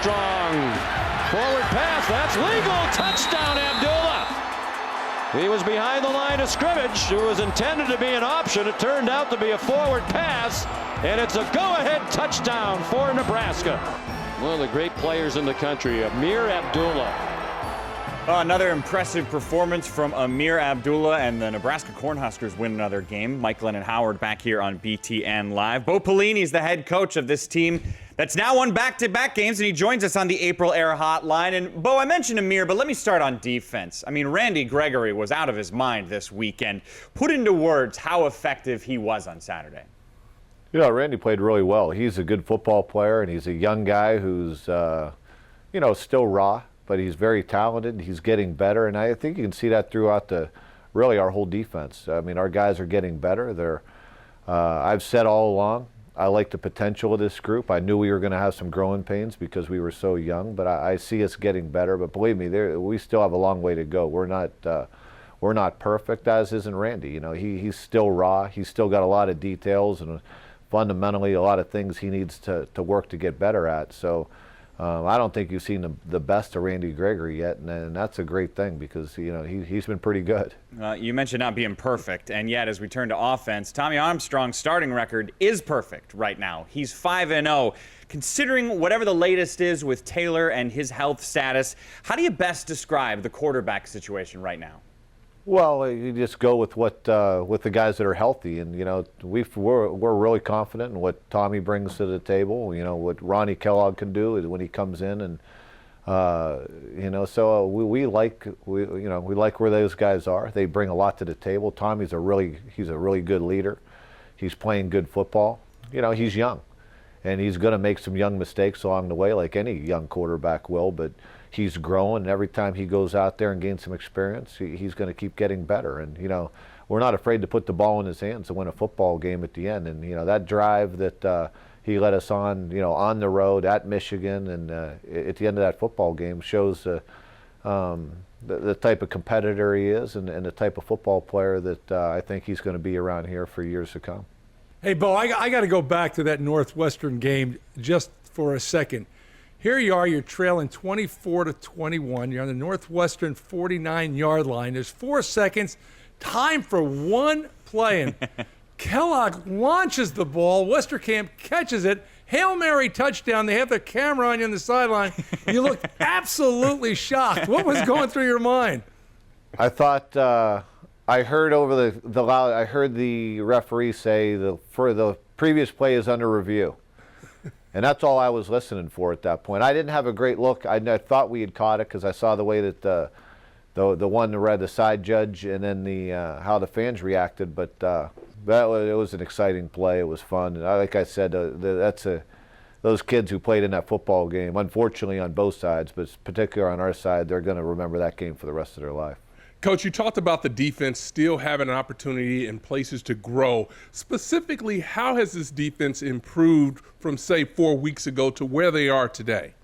Armstrong. Forward pass, that's legal. Touchdown, Abdullah. He was behind the line of scrimmage. It was intended to be an option. It turned out to be a forward pass, and it's a go-ahead touchdown for Nebraska. One of the great players in the country, Amir Abdullah. Another impressive performance from Amir Abdullah, and the Nebraska Cornhuskers win another game. Mike Glenn and Howard back here on BTN Live. Bo Pelini is the head coach of this team that's now won back-to-back games, and he joins us on the April Air Hotline. And Bo, I mentioned Amir, but let me start on defense. I mean, Randy Gregory was out of his mind this weekend. Put into words how effective he was on Saturday. You know, Randy played really well. He's a good football player, and he's a young guy who's, still raw. But he's very talented. He's getting better, and I think you can see that throughout really our whole defense. I mean, our guys are getting better. I've said all along, I like the potential of this group. I knew we were going to have some growing pains because we were so young, but I see us getting better. But believe me, we still have a long way to go. We're not perfect, as isn't Randy. You know, he's still raw. He's still got a lot of details and fundamentally a lot of things he needs to work to get better at. So. I don't think you've seen the best of Randy Gregory yet, and that's a great thing because he's been pretty good. You mentioned not being perfect, and yet as we turn to offense, Tommy Armstrong's starting record is perfect right now. He's 5-0. Considering whatever the latest is with Taylor and his health status, how do you best describe the quarterback situation right now? Well, you just go with with the guys that are healthy, and we're really confident in what Tommy brings to the table. You know what Ronnie Kellogg can do when he comes in, and so we like where those guys are. They bring a lot to the table. Tommy's a really good leader. He's playing good football. You know, he's young, and he's going to make some young mistakes along the way, like any young quarterback will, but. He's growing, and every time he goes out there and gains some experience, he's going to keep getting better. And, we're not afraid to put the ball in his hands and win a football game at the end. And, that drive that he led us on, on the road at Michigan and at the end of that football game shows the type of competitor he is and the type of football player that I think he's going to be around here for years to come. Hey, Bo, I got to go back to that Northwestern game just for a second. Here you are, you're trailing 24-21. You're on the Northwestern 49-yard line. There's 4 seconds, time for one play. And Kellogg launches the ball. Westerkamp catches it. Hail Mary touchdown. They have the camera on you on the sideline. You look absolutely shocked. What was going through your mind? I thought I heard over the loud. I heard the referee say the previous play is under review. And that's all I was listening for at that point. I didn't have a great look. I thought we had caught it because I saw the way that the one read the side judge and then how the fans reacted. But it was an exciting play. It was fun. And like I said, those kids who played in that football game, unfortunately on both sides, but particularly on our side, they're going to remember that game for the rest of their life. Coach, you talked about the defense still having an opportunity and places to grow. Specifically, how has this defense improved from, say, 4 weeks ago to where they are today?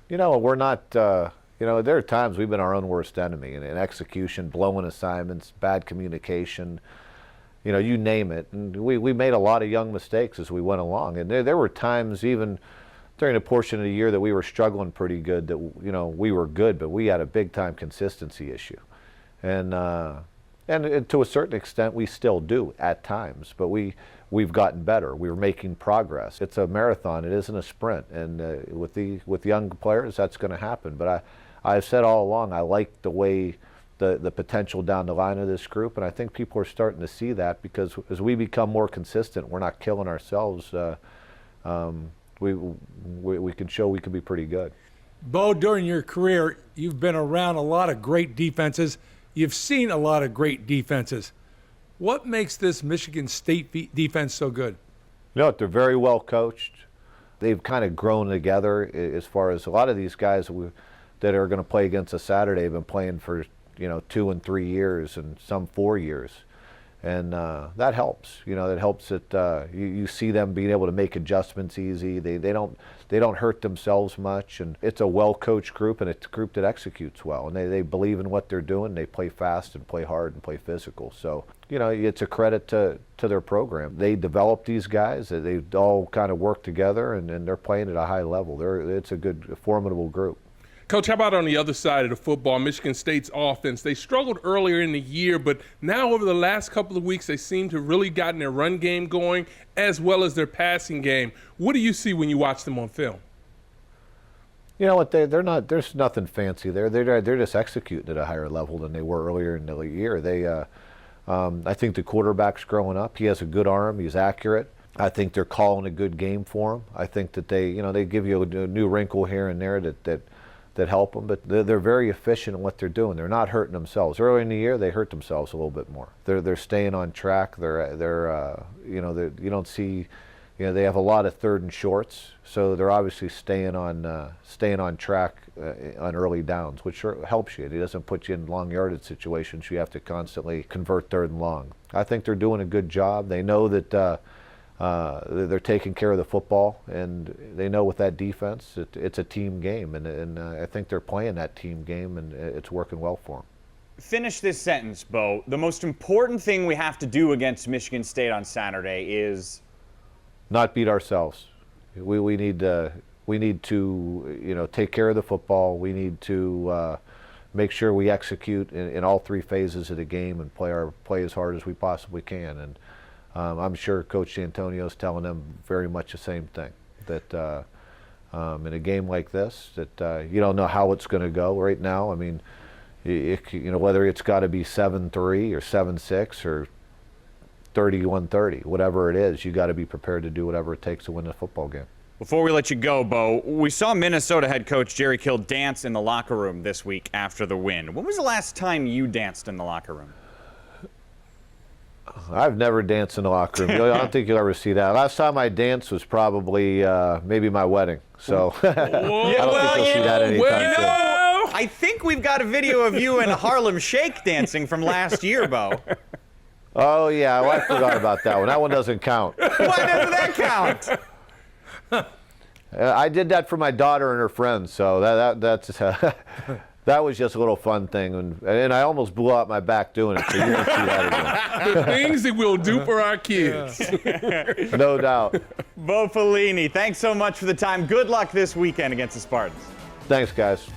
We're not, there are times we've been our own worst enemy in execution, blowing assignments, bad communication, you name it. And we made a lot of young mistakes as we went along. And there were times even during a portion of the year that we were struggling pretty good, that we were good, but we had a big time consistency issue, and to a certain extent we still do at times, but we've gotten better. We're making progress. It's a marathon. It isn't a sprint, and with young players that's going to happen. But I've said all along I like the way the potential down the line of this group, and I think people are starting to see that because as we become more consistent, we're not killing ourselves. We can show we can be pretty good. Bo, during your career, you've been around a lot of great defenses. You've seen a lot of great defenses. What makes this Michigan State defense so good? They're very well coached. They've kind of grown together as far as a lot of these guys that are going to play against us Saturday have been playing for 2 and 3 years and some 4 years. And that helps. That helps that you see them being able to make adjustments easy. They don't hurt themselves much, and it's a well-coached group, and it's a group that executes well. And they believe in what they're doing. They play fast and play hard and play physical. So it's a credit to their program. They developed these guys. They all kind of work together, and they're playing at a high level. It's a good, formidable group. Coach, how about on the other side of the football, Michigan State's offense? They struggled earlier in the year, but now over the last couple of weeks, they seem to have really gotten their run game going as well as their passing game. What do you see when you watch them on film? You know what? They're not. There's nothing fancy there. They're just executing at a higher level than they were earlier in the year. I think the quarterback's growing up. He has a good arm. He's accurate. I think they're calling a good game for him. I think that they give you a new wrinkle here and there that help them, but they're very efficient in what they're doing. They're not hurting themselves. Early in the year, they hurt themselves a little bit more. They're staying on track. You don't see, they have a lot of 3rd and shorts, so they're obviously staying on track on early downs, which helps you. It doesn't put you in long yardage situations. You have to constantly convert 3rd and long. I think they're doing a good job. They know that they're taking care of the football, and they know with that defense, it's a team game, and I think they're playing that team game, and it's working well for them. Finish this sentence, Bo. The most important thing we have to do against Michigan State on Saturday is not beat ourselves. We need to take care of the football. We need to make sure we execute in all 3 phases of the game and play as hard as we possibly can. And I'm sure Coach D'Antonio's telling them very much the same thing, that in a game like this, that you don't know how it's going to go right now. I mean, whether it's got to be 7-3 or 7-6 or 31-30, whatever it is, you got to be prepared to do whatever it takes to win the football game. Before we let you go, Bo, we saw Minnesota head coach Jerry Kill dance in the locker room this week after the win. When was the last time you danced in the locker room? I've never danced in the locker room. I don't think you'll ever see that. Last time I danced was probably maybe my wedding. So I don't think you'll see that anytime soon. I think we've got a video of you and Harlem Shake dancing from last year, Bo. Oh, yeah. Well, I forgot about that one. That one doesn't count. Why doesn't that count? I did that for my daughter and her friends, so that's that was just a little fun thing, and I almost blew out my back doing it, so you won't see that again. The things that we'll do for our kids. No doubt. Bo Pelini, thanks so much for the time. Good luck this weekend against the Spartans. Thanks, guys.